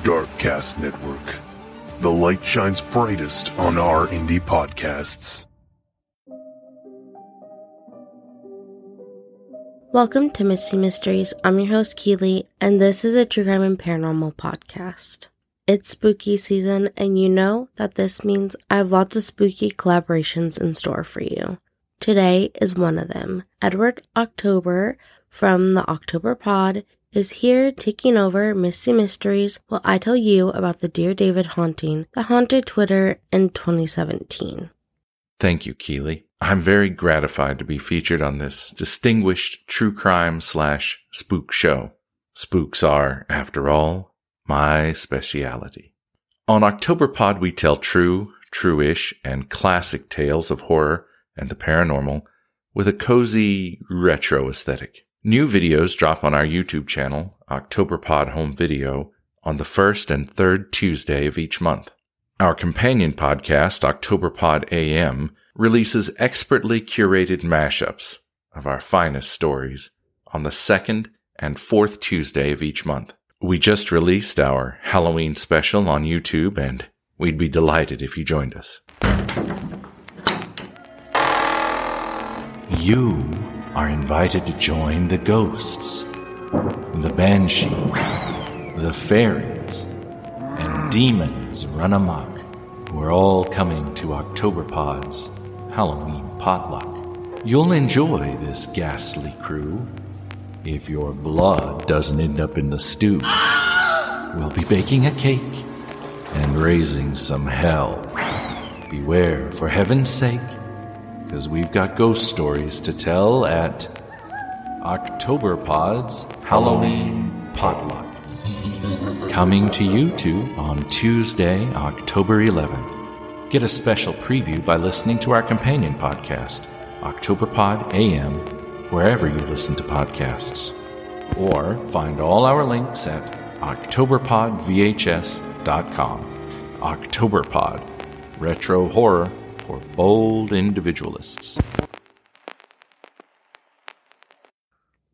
Darkcast Network. The light shines brightest on our indie podcasts. Welcome to Misty Mysteries. I'm your host, Keely, and this is a true crime and paranormal podcast. It's spooky season, and you know that this means I have lots of spooky collaborations in store for you. Today is one of them. Edward October from the OctoberPod is here taking over Misty Mysteries while I tell you about the Dear David haunting that haunted Twitter in 2017. Thank you, Keely. I'm very gratified to be featured on this distinguished true crime / spook show. Spooks are, after all, my speciality. On OctoberPod, we tell true, true-ish, and classic tales of horror and the paranormal with a cozy retro aesthetic. New videos drop on our YouTube channel, OctoberPod Home Video, on the first and third Tuesday of each month. Our companion podcast, OctoberPod AM, releases expertly curated mashups of our finest stories on the second and fourth Tuesday of each month. We just released our Halloween special on YouTube, and we'd be delighted if you joined us. You are invited to join the ghosts, the banshees, the fairies, and demons run amok, who are all coming to OctoberPod's Halloween potluck. You'll enjoy this ghastly crew if your blood doesn't end up in the stew. We'll be baking a cake and raising some hell. Beware, for heaven's sake, because we've got ghost stories to tell at OctoberPod's Halloween potluck. Coming to YouTube on Tuesday, October 11th. Get a special preview by listening to our companion podcast, OctoberPod AM, wherever you listen to podcasts. Or find all our links at OctoberPodVHS.com. OctoberPod, retro horror for bold individualists.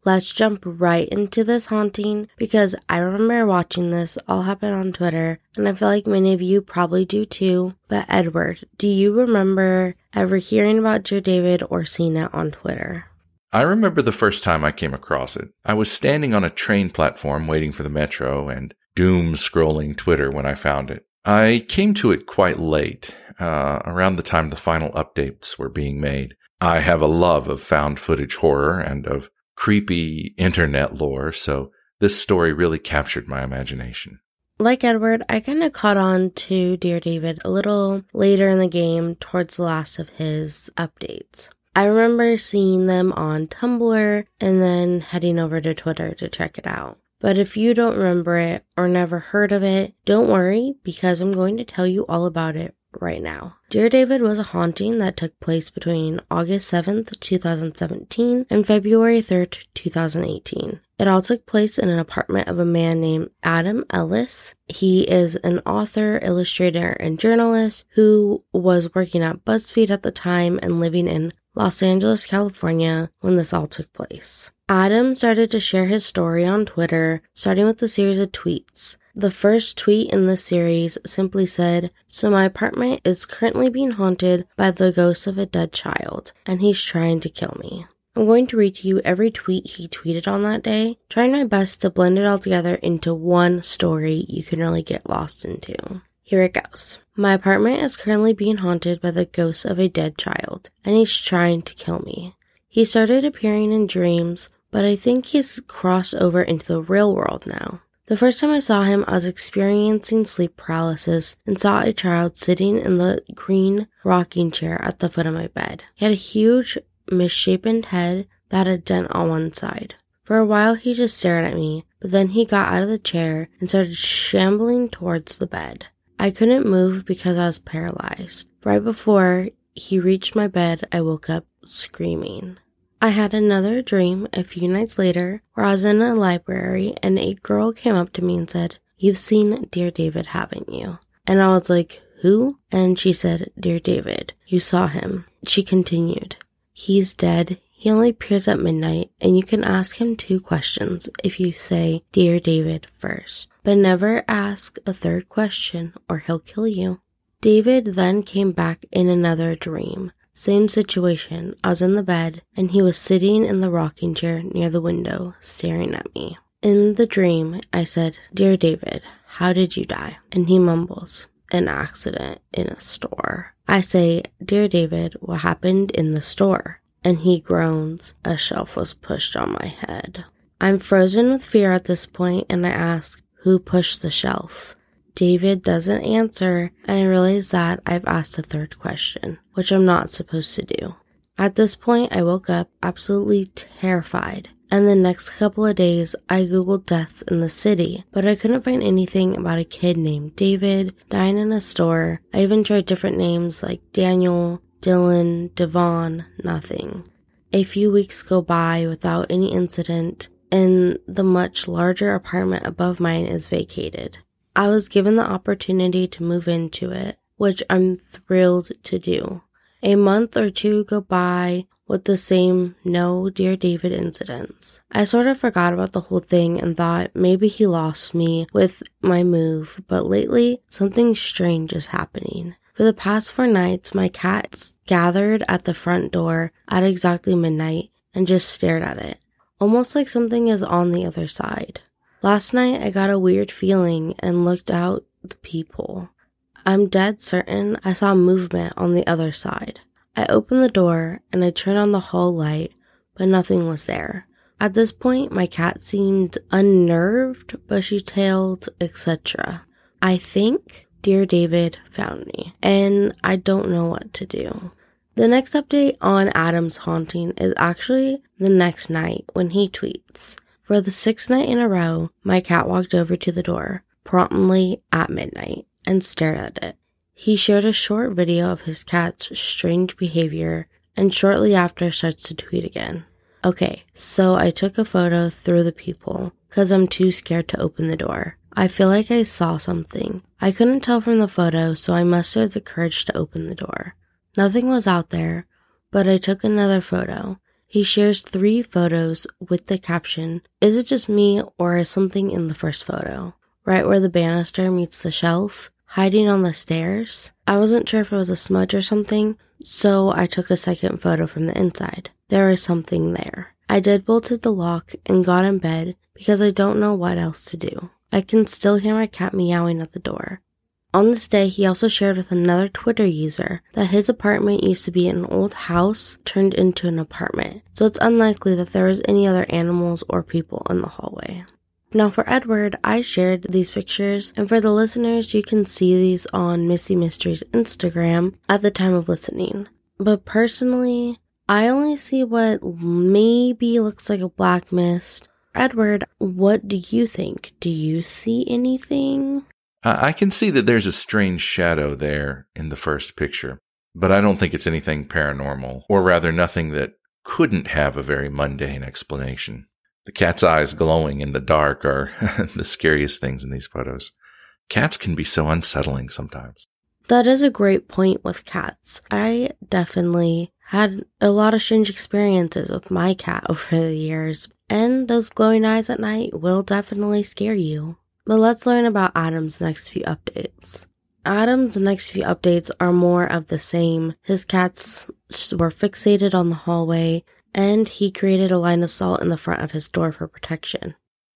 Let's jump right into this haunting because I remember watching this all happen on Twitter, and I feel like many of you probably do too. But Edward, do you remember ever hearing about Dear David or seeing it on Twitter? I remember the first time I came across it. I was standing on a train platform waiting for the metro and doom-scrolling Twitter when I found it. I came to it quite late, around the time the final updates were being made. I have a love of found footage horror and of creepy internet lore, so this story really captured my imagination. Like Edward, I kind of caught on to Dear David a little later in the game towards the last of his updates. I remember seeing them on Tumblr and then heading over to Twitter to check it out. But if you don't remember it or never heard of it, don't worry because I'm going to tell you all about it right now. Dear David was a haunting that took place between August 7th, 2017 and February 3rd, 2018. It all took place in an apartment of a man named Adam Ellis. He is an author, illustrator, and journalist who was working at BuzzFeed at the time and living in Los Angeles, California when this all took place. Adam started to share his story on Twitter, starting with a series of tweets. The first tweet in the series simply said, "So my apartment is currently being haunted by the ghost of a dead child, and he's trying to kill me." I'm going to read to you every tweet he tweeted on that day, trying my best to blend it all together into one story you can really get lost into. Here it goes. My apartment is currently being haunted by the ghost of a dead child, and he's trying to kill me. He started appearing in dreams, but I think he's crossed over into the real world now. The first time I saw him, I was experiencing sleep paralysis and saw a child sitting in the green rocking chair at the foot of my bed. He had a huge, misshapen head that had a dent on one side. For a while, he just stared at me, but then he got out of the chair and started shambling towards the bed. I couldn't move because I was paralyzed. Right before he reached my bed, I woke up screaming. I had another dream a few nights later where I was in a library and a girl came up to me and said, "You've seen Dear David, haven't you?" And I was like, "Who?" And she said, "Dear David, you saw him." She continued, "He's dead. He only appears at midnight, and you can ask him 2 questions if you say, "Dear David," first. But never ask a 3rd question or he'll kill you. David then came back in another dream. Same situation. I was in the bed, and he was sitting in the rocking chair near the window, staring at me. In the dream, I said, "Dear David, how did you die?" And he mumbles, "An accident in a store." I say, "Dear David, what happened in the store?" And he groans, "A shelf was pushed on my head." I'm frozen with fear at this point, and I ask, "Who pushed the shelf?" David doesn't answer, and I realize that I've asked a 3rd question, which I'm not supposed to do. At this point, I woke up absolutely terrified, and the next couple of days, I googled deaths in the city, but I couldn't find anything about a kid named David dying in a store. I even tried different names like Daniel, Dylan, Devon, nothing. A few weeks go by without any incident, and the much larger apartment above mine is vacated. I was given the opportunity to move into it, which I'm thrilled to do. A month or 2 go by with the same no Dear David incidents. I sort of forgot about the whole thing and thought maybe he lost me with my move, but lately something strange is happening. For the past 4 nights, my cats gathered at the front door at exactly midnight and just stared at it, almost like something is on the other side. Last night, I got a weird feeling and looked out the peephole. I'm dead certain I saw movement on the other side. I opened the door and I turned on the hall light, but nothing was there. At this point, my cat seemed unnerved, bushy-tailed, etc. I think Dear David found me, and I don't know what to do. The next update on Adam's haunting is actually the next night when he tweets, "For the 6th night in a row, my cat walked over to the door, promptly at midnight, and stared at it." He shared a short video of his cat's strange behavior, and shortly after starts to tweet again. Okay, so I took a photo through the peephole, cause I'm too scared to open the door. I feel like I saw something. I couldn't tell from the photo, so I mustered the courage to open the door. Nothing was out there, but I took another photo. He shares 3 photos with the caption, "Is it just me or is something in the first photo?" Right where the banister meets the shelf, hiding on the stairs. I wasn't sure if it was a smudge or something, so I took a second photo from the inside. There was something there. I deadbolted the lock and got in bed because I don't know what else to do. I can still hear my cat meowing at the door. On this day, he also shared with another Twitter user that his apartment used to be an old house turned into an apartment, so it's unlikely that there was any other animals or people in the hallway. Now for Edward, I shared these pictures, and for the listeners, you can see these on Missy Mystery's Instagram at the time of listening. But personally, I only see what maybe looks like a black mist. Edward, what do you think? Do you see anything? I can see that there's a strange shadow there in the first picture, but I don't think it's anything paranormal, or rather nothing that couldn't have a very mundane explanation. The cat's eyes glowing in the dark are the scariest things in these photos. Cats can be so unsettling sometimes. That is a great point with cats. I definitely had a lot of strange experiences with my cat over the years, and those glowing eyes at night will definitely scare you. But let's learn about Adam's next few updates. Adam's next few updates are more of the same. His cats were fixated on the hallway, and he created a line of salt in the front of his door for protection.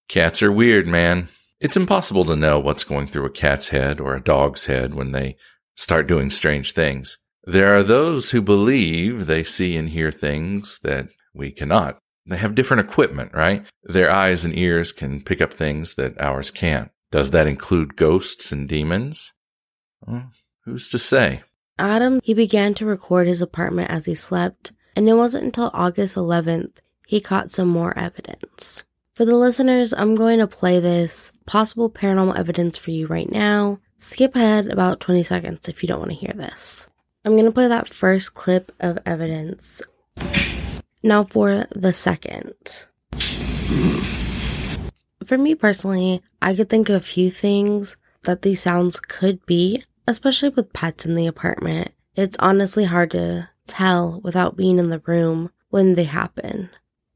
Cats are weird, man. It's impossible to know what's going through a cat's head or a dog's head when they start doing strange things. There are those who believe they see and hear things that we cannot. They have different equipment, right? Their eyes and ears can pick up things that ours can't. Does that include ghosts and demons? Well, who's to say? Adam, he began to record his apartment as he slept, and it wasn't until August 11th he caught some more evidence. For the listeners, I'm going to play this possible paranormal evidence for you right now. Skip ahead about 20 seconds if you don't want to hear this. I'm going to play that first clip of evidence. Now for the second. For me personally, I could think of a few things that these sounds could be, especially with pets in the apartment. It's honestly hard to tell without being in the room, when they happen.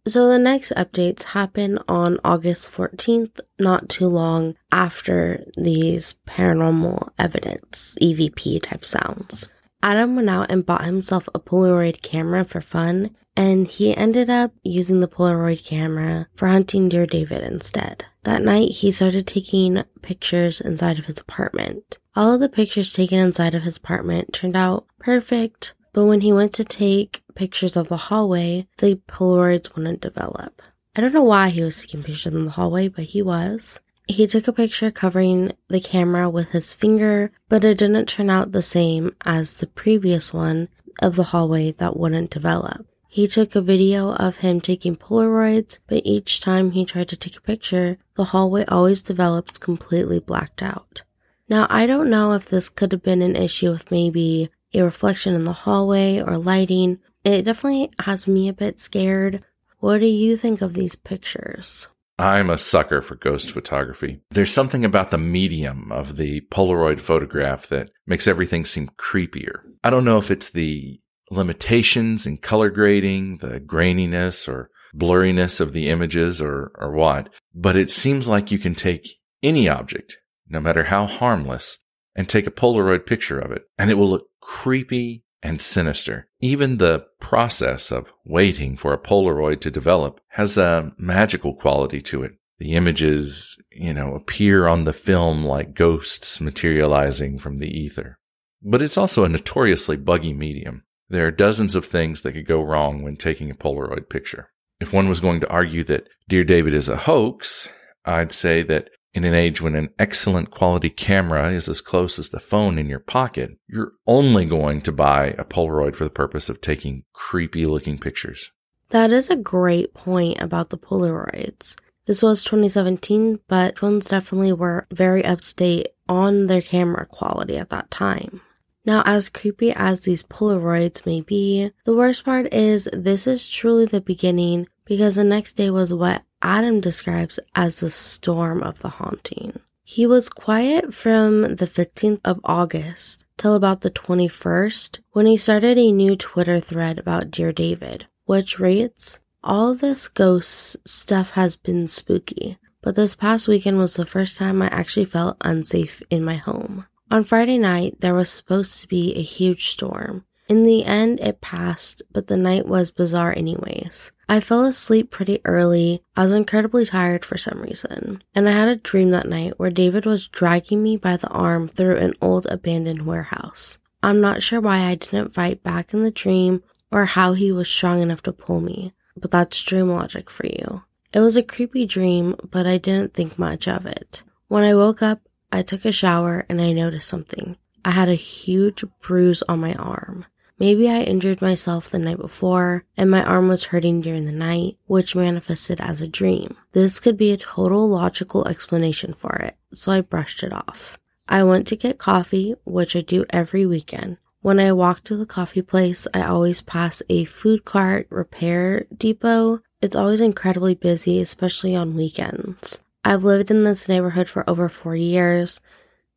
So the next updates happen on August 14th, not too long after these paranormal evidence, EVP type sounds. Adam went out and bought himself a Polaroid camera for fun, and he ended up using the Polaroid camera for hunting Dear David instead. That night, he started taking pictures inside of his apartment. All of the pictures taken inside of his apartment turned out perfect, but when he went to take pictures of the hallway, the Polaroids wouldn't develop. I don't know why he was taking pictures in the hallway, but he was. He took a picture covering the camera with his finger, but it didn't turn out the same as the previous one of the hallway that wouldn't develop. He took a video of him taking Polaroids, but each time he tried to take a picture, the hallway always develops completely blacked out. Now, I don't know if this could have been an issue with maybe a reflection in the hallway or lighting. It definitely has me a bit scared. What do you think of these pictures? I'm a sucker for ghost photography. There's something about the medium of the Polaroid photograph that makes everything seem creepier. I don't know if it's the limitations in color grading, the graininess or blurriness of the images or what, but it seems like you can take any object, no matter how harmless, and take a Polaroid picture of it, and it will look creepy and sinister. Even the process of waiting for a Polaroid to develop has a magical quality to it. The images, appear on the film like ghosts materializing from the ether. But it's also a notoriously buggy medium. There are dozens of things that could go wrong when taking a Polaroid picture. If one was going to argue that Dear David is a hoax, I'd say that in an age when an excellent quality camera is as close as the phone in your pocket, you're only going to buy a Polaroid for the purpose of taking creepy looking pictures. That is a great point about the Polaroids. This was 2017, but phones definitely were very up to date on their camera quality at that time. Now, as creepy as these Polaroids may be, the worst part is this is truly the beginning, because the next day was what Adam describes as the storm of the haunting. He was quiet from the 15th of August till about the 21st, when he started a new Twitter thread about Dear David, which reads, "All this ghost stuff has been spooky, but this past weekend was the first time I actually felt unsafe in my home. On Friday night, there was supposed to be a huge storm. In the end, it passed, but the night was bizarre anyways. I fell asleep pretty early. I was incredibly tired for some reason. And I had a dream that night where David was dragging me by the arm through an old abandoned warehouse. I'm not sure why I didn't fight back in the dream or how he was strong enough to pull me, but that's dream logic for you. It was a creepy dream, but I didn't think much of it. When I woke up, I took a shower and I noticed something. I had a huge bruise on my arm. Maybe I injured myself the night before, and my arm was hurting during the night, which manifested as a dream. This could be a total logical explanation for it, so I brushed it off. I went to get coffee, which I do every weekend. When I walk to the coffee place, I always pass a food cart repair depot. It's always incredibly busy, especially on weekends. I've lived in this neighborhood for over 4 years,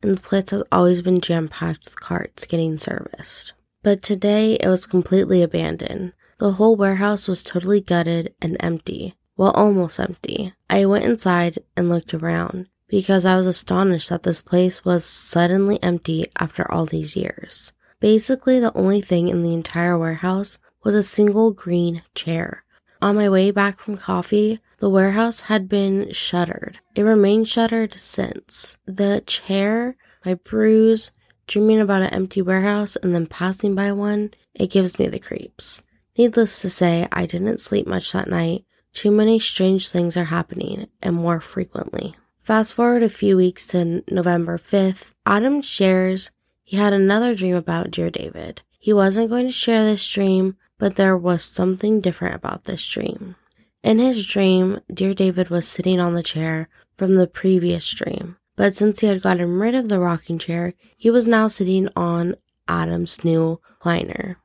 and the place has always been jam-packed with carts getting serviced. But today, it was completely abandoned. The whole warehouse was totally gutted and empty. Well, almost empty. I went inside and looked around, because I was astonished that this place was suddenly empty after all these years. Basically, the only thing in the entire warehouse was a single green chair. On my way back from coffee, the warehouse had been shuttered. It remained shuttered since. The chair, my bruise, dreaming about an empty warehouse and then passing by one, it gives me the creeps. Needless to say, I didn't sleep much that night. Too many strange things are happening, and more frequently. Fast forward a few weeks to November 5th, Adam shares he had another dream about Dear David. He wasn't going to share this dream, but there was something different about this dream. In his dream, Dear David was sitting on the chair from the previous dream, but since he had gotten rid of the rocking chair, he was now sitting on Adam's new recliner.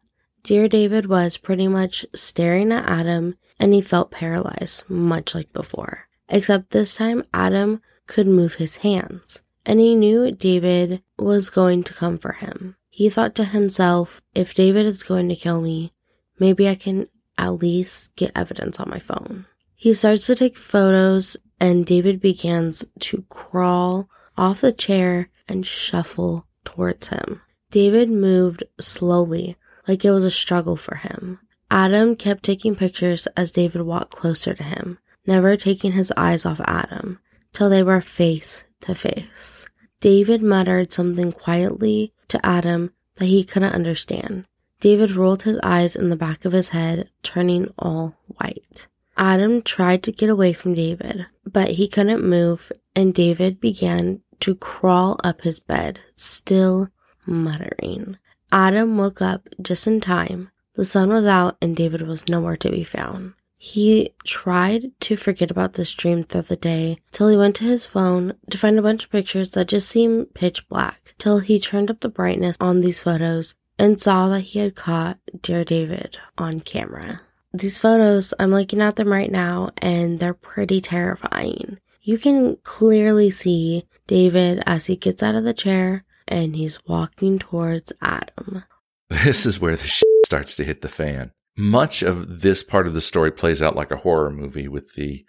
Dear David was pretty much staring at Adam, and he felt paralyzed, much like before. Except this time, Adam could move his hands, and he knew David was going to come for him. He thought to himself, if David is going to kill me, maybe I can at least get evidence on my phone. He starts to take photos, and David begins to crawl off the chair and shuffle towards him. David moved slowly, like it was a struggle for him. Adam kept taking pictures as David walked closer to him, never taking his eyes off Adam, till they were face to face. David muttered something quietly to Adam that he couldn't understand. David rolled his eyes in the back of his head, turning all white. Adam tried to get away from David, but he couldn't move, and David began to crawl up his bed, still muttering. Adam woke up just in time. The sun was out and David was nowhere to be found. He tried to forget about this dream through the day till he went to his phone to find a bunch of pictures that just seemed pitch black, till he turned up the brightness on these photos and saw that he had caught Dear David on camera. These photos, I'm looking at them right now, and they're pretty terrifying. You can clearly see David as he gets out of the chair and he's walking towards Adam. This is where the shit starts to hit the fan. Much of this part of the story plays out like a horror movie, with the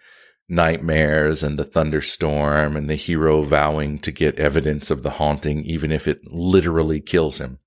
nightmares and the thunderstorm and the hero vowing to get evidence of the haunting, even if it literally kills him.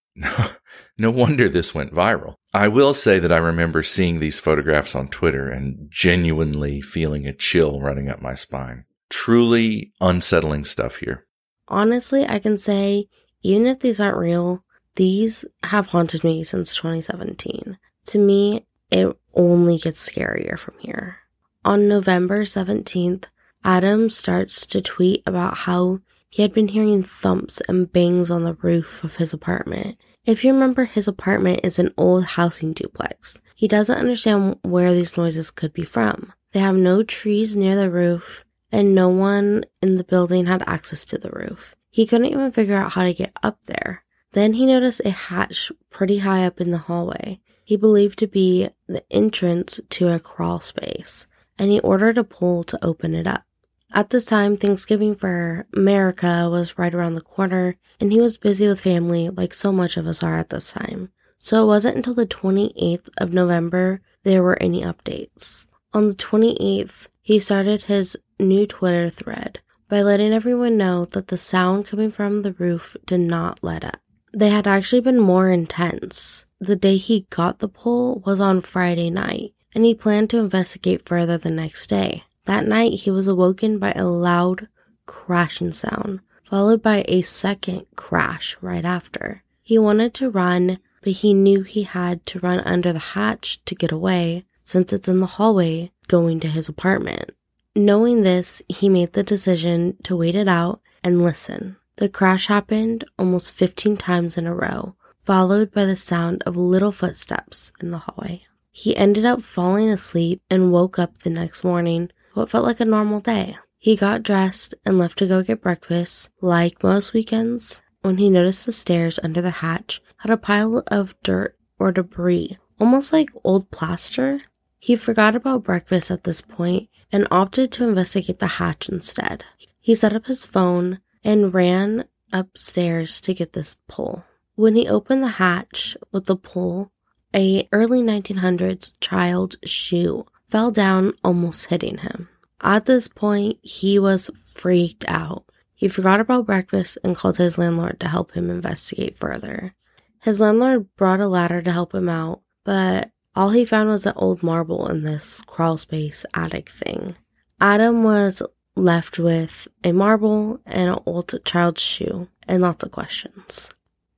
No wonder this went viral. I will say that I remember seeing these photographs on Twitter and genuinely feeling a chill running up my spine. Truly unsettling stuff here. Honestly, I can say, even if these aren't real, these have haunted me since 2017. To me, it only gets scarier from here. On November 17th, Adam starts to tweet about how he had been hearing thumps and bangs on the roof of his apartment. If you remember, his apartment is an old housing duplex. He doesn't understand where these noises could be from. They have no trees near the roof, and no one in the building had access to the roof. He couldn't even figure out how to get up there. Then he noticed a hatch pretty high up in the hallway. He believed to be the entrance to a crawl space, and he ordered a pole to open it up. At this time, Thanksgiving for America was right around the corner, and he was busy with family like so much of us are at this time. So it wasn't until the 28th of November there were any updates. On the 28th, he started his new Twitter thread by letting everyone know that the sound coming from the roof did not let up. They had actually been more intense. The day he got the pole was on Friday night, and he planned to investigate further the next day. That night, he was awoken by a loud crashing sound, followed by a second crash right after. He wanted to run, but he knew he had to run under the hatch to get away, since it's in the hallway going to his apartment. Knowing this, he made the decision to wait it out and listen. The crash happened almost 15 times in a row, followed by the sound of little footsteps in the hallway. He ended up falling asleep and woke up the next morning what felt like a normal day. He got dressed and left to go get breakfast, like most weekends, when he noticed the stairs under the hatch had a pile of dirt or debris, almost like old plaster. He forgot about breakfast at this point and opted to investigate the hatch instead. He set up his phone and ran upstairs to get this pole. When he opened the hatch with the pole, a early 1900s child's shoe fell down, almost hitting him. At this point, he was freaked out. He forgot about breakfast and called his landlord to help him investigate further. His landlord brought a ladder to help him out, but all he found was an old marble in this crawl space attic thing. Adam was left with a marble and an old child's shoe and lots of questions.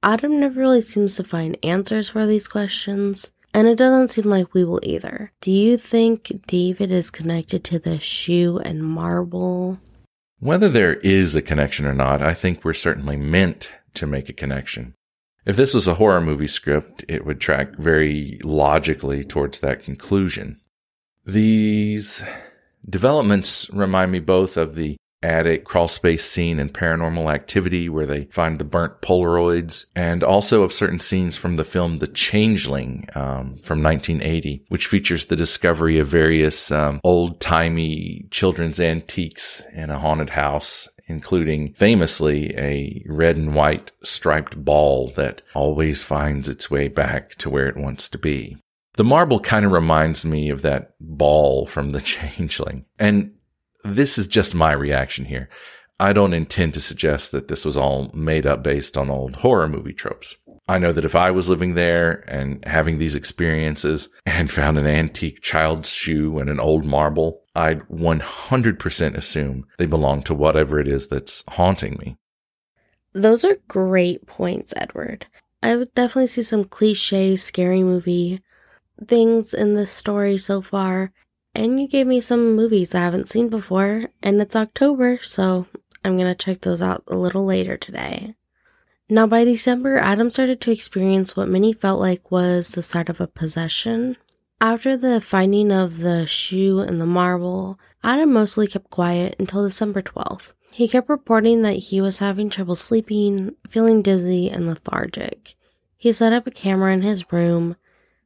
Adam never really seems to find answers for these questions, and it doesn't seem like we will either. Do you think David is connected to the shoe and marble? Whether there is a connection or not, I think we're certainly meant to make a connection. If this was a horror movie script, it would track very logically towards that conclusion. These developments remind me both of the attic crawl space scene in Paranormal Activity, where they find the burnt Polaroids, and also of certain scenes from the film The Changeling from 1980, which features the discovery of various old-timey children's antiques in a haunted house, including famously a red and white striped ball that always finds its way back to where it wants to be. The marble kind of reminds me of that ball from The Changeling. And this is just my reaction here. I don't intend to suggest that this was all made up based on old horror movie tropes. I know that if I was living there and having these experiences and found an antique child's shoe and an old marble, I'd 100% assume they belong to whatever it is that's haunting me. Those are great points, Edward. I would definitely see some cliche, scary movie things in this story so far. And you gave me some movies I haven't seen before, and it's October, so I'm going to check those out a little later today. Now, by December, Adam started to experience what many felt like was the start of a possession. After the finding of the shoe and the marble, Adam mostly kept quiet until December 12th. He kept reporting that he was having trouble sleeping, feeling dizzy, and lethargic. He set up a camera in his room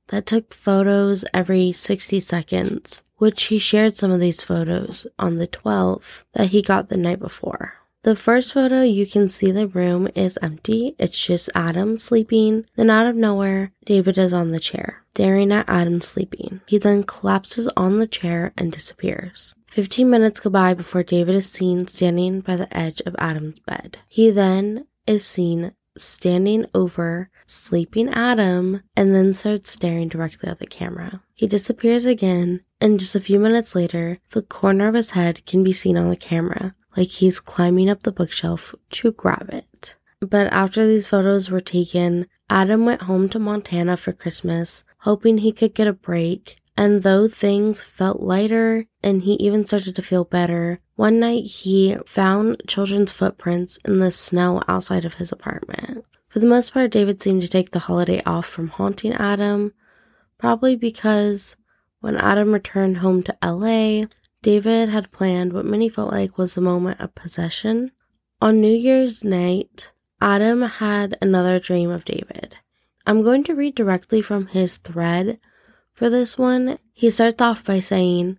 that took photos every 60 seconds, which he shared some of these photos on the 12th that he got the night before. The first photo, you can see the room is empty. It's just Adam sleeping. Then out of nowhere, David is on the chair, staring at Adam sleeping. He then collapses on the chair and disappears. 15 minutes go by before David is seen standing by the edge of Adam's bed. He then is seen standing over sleeping Adam and then starts staring directly at the camera. He disappears again, and just a few minutes later, the corner of his head can be seen on the camera, like he's climbing up the bookshelf to grab it. But after these photos were taken, Adam went home to Montana for Christmas, hoping he could get a break. And though things felt lighter and he even started to feel better, one night he found children's footprints in the snow outside of his apartment. For the most part, David seemed to take the holiday off from haunting Adam, probably because when Adam returned home to LA, David had planned what many felt like was a moment of possession. On New Year's night, Adam had another dream of David. I'm going to read directly from his thread. For this one, he starts off by saying,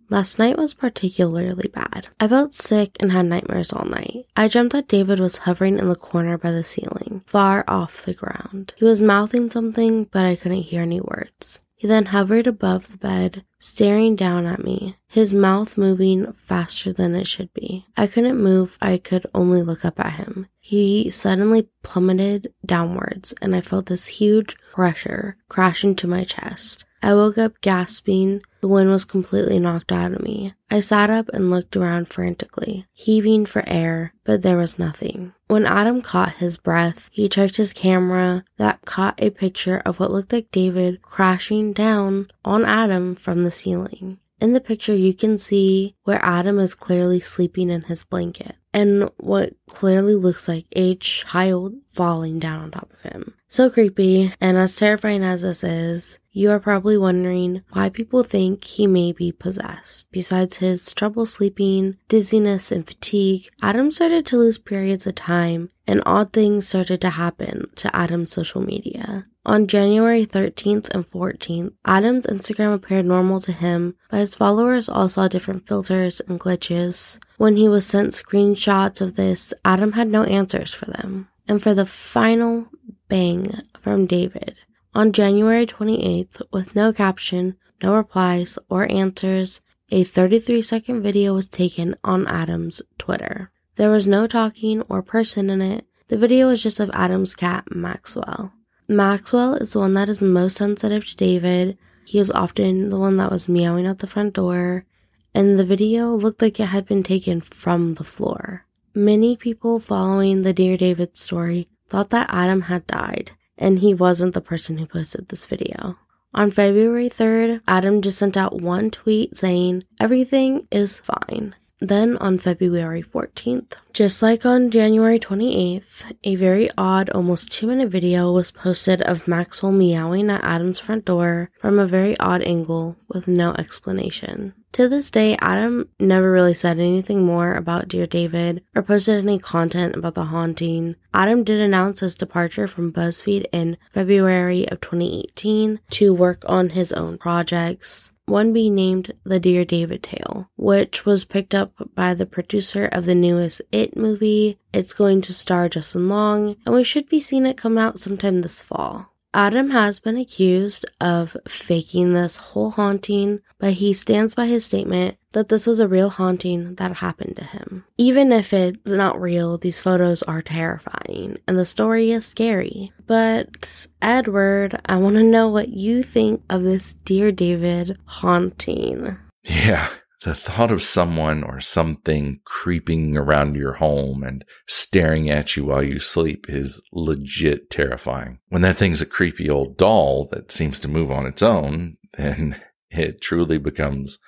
"Last night was particularly bad. I felt sick and had nightmares all night. I dreamt that David was hovering in the corner by the ceiling, far off the ground. He was mouthing something, but I couldn't hear any words. He then hovered above the bed, staring down at me, his mouth moving faster than it should be. I couldn't move, I could only look up at him. He suddenly plummeted downwards, and I felt this huge pressure crash into my chest. I woke up gasping. The wind was completely knocked out of me. I sat up and looked around frantically, heaving for air, but there was nothing. When Adam caught his breath, he checked his camera that caught a picture of what looked like David crashing down on Adam from the ceiling. In the picture, you can see where Adam is clearly sleeping in his blanket, and what clearly looks like a child falling down on top of him. So creepy, and as terrifying as this is, you are probably wondering why people think he may be possessed. Besides his trouble sleeping, dizziness, and fatigue, Adam started to lose periods of time, and odd things started to happen to Adam's social media. On January 13th and 14th, Adam's Instagram appeared normal to him, but his followers all saw different filters and glitches. When he was sent screenshots of this, Adam had no answers for them. And for the final bang from David, on January 28th, with no caption, no replies, or answers, a 33-second video was taken on Adam's Twitter. There was no talking or person in it. The video was just of Adam's cat, Maxwell. Maxwell is the one that is most sensitive to David. He is often the one that was meowing at the front door, and the video looked like it had been taken from the floor. Many people following the Dear David story thought that Adam had died, and he wasn't the person who posted this video. On February 3rd, Adam just sent out one tweet saying, "Everything is fine." Then on February 14th, just like on January 28th, a very odd, almost 2-minute video was posted of Maxwell meowing at Adam's front door from a very odd angle with no explanation. To this day, Adam never really said anything more about Dear David or posted any content about the haunting. Adam did announce his departure from BuzzFeed in February of 2018 to work on his own projects, one being named The Dear David Tale, which was picked up by the producer of the newest It movie. It's going to star Justin Long, and we should be seeing it come out sometime this fall. Adam has been accused of faking this whole haunting, but he stands by his statement that this was a real haunting that happened to him. Even if it's not real, these photos are terrifying, and the story is scary. But, Edward, I want to know what you think of this Dear David haunting. Yeah. The thought of someone or something creeping around your home and staring at you while you sleep is legit terrifying. When that thing's a creepy old doll that seems to move on its own, then it truly becomes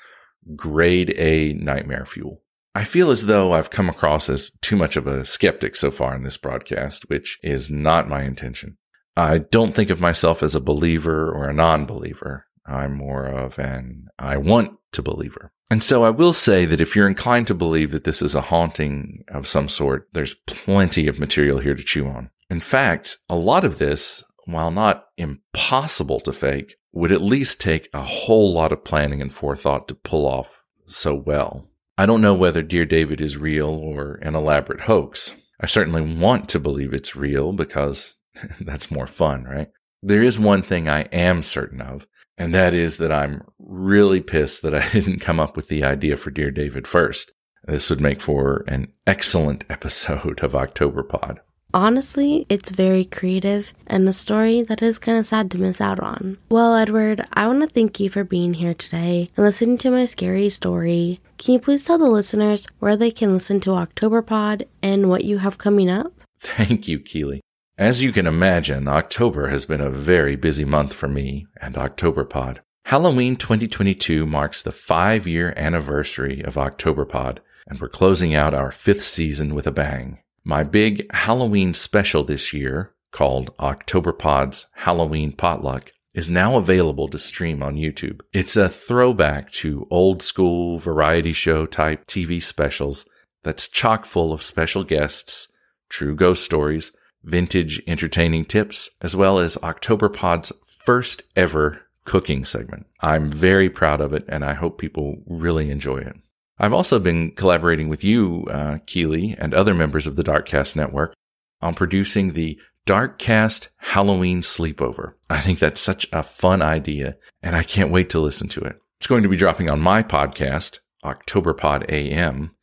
grade A nightmare fuel. I feel as though I've come across as too much of a skeptic so far in this broadcast, which is not my intention. I don't think of myself as a believer or a non-believer. I'm more of an I want to believer. And so I will say that if you're inclined to believe that this is a haunting of some sort, there's plenty of material here to chew on. In fact, a lot of this, while not impossible to fake, would at least take a whole lot of planning and forethought to pull off so well. I don't know whether Dear David is real or an elaborate hoax. I certainly want to believe it's real because that's more fun, right? There is one thing I am certain of, and that is that I'm really pissed that I didn't come up with the idea for Dear David first. This would make for an excellent episode of OctoberPod. Honestly, it's very creative and a story that is kind of sad to miss out on. Well, Edward, I want to thank you for being here today and listening to my scary story. Can you please tell the listeners where they can listen to OctoberPod and what you have coming up? Thank you, Keely. As you can imagine, October has been a very busy month for me and OctoberPod. Halloween 2022 marks the 5-year anniversary of OctoberPod, and we're closing out our 5th season with a bang. My big Halloween special this year, called OctoberPod's Halloween Potluck, is now available to stream on YouTube. It's a throwback to old school variety show type TV specials that's chock full of special guests, true ghost stories, vintage entertaining tips, as well as OctoberPod's first ever cooking segment. I'm very proud of it, and I hope people really enjoy it. I've also been collaborating with you, Keely, and other members of the Darkcast network on producing the Darkcast Halloween Sleepover. I think that's such a fun idea, and I can't wait to listen to it. It's going to be dropping on my podcast, OctoberPod AM,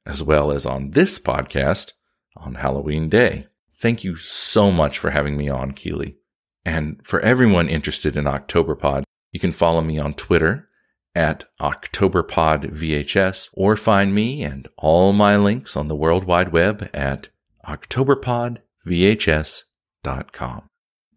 as well as on this podcast on Halloween Day. Thank you so much for having me on, Keely. And for everyone interested in OctoberPod, you can follow me on Twitter at OctoberPodVHS, or find me and all my links on the World Wide Web at OctoberPodVHS.com.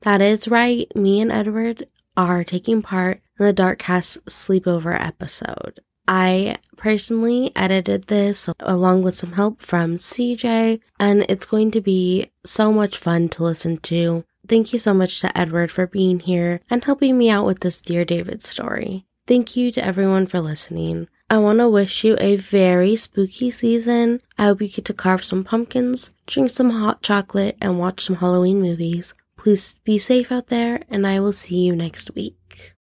That is right. Me and Edward are taking part in the Darkcast sleepover episode. I personally edited this along with some help from CJ, and it's going to be so much fun to listen to. Thank you so much to Edward for being here and helping me out with this Dear David story. Thank you to everyone for listening. I want to wish you a very spooky season. I hope you get to carve some pumpkins, drink some hot chocolate, and watch some Halloween movies. Please be safe out there, and I will see you next week.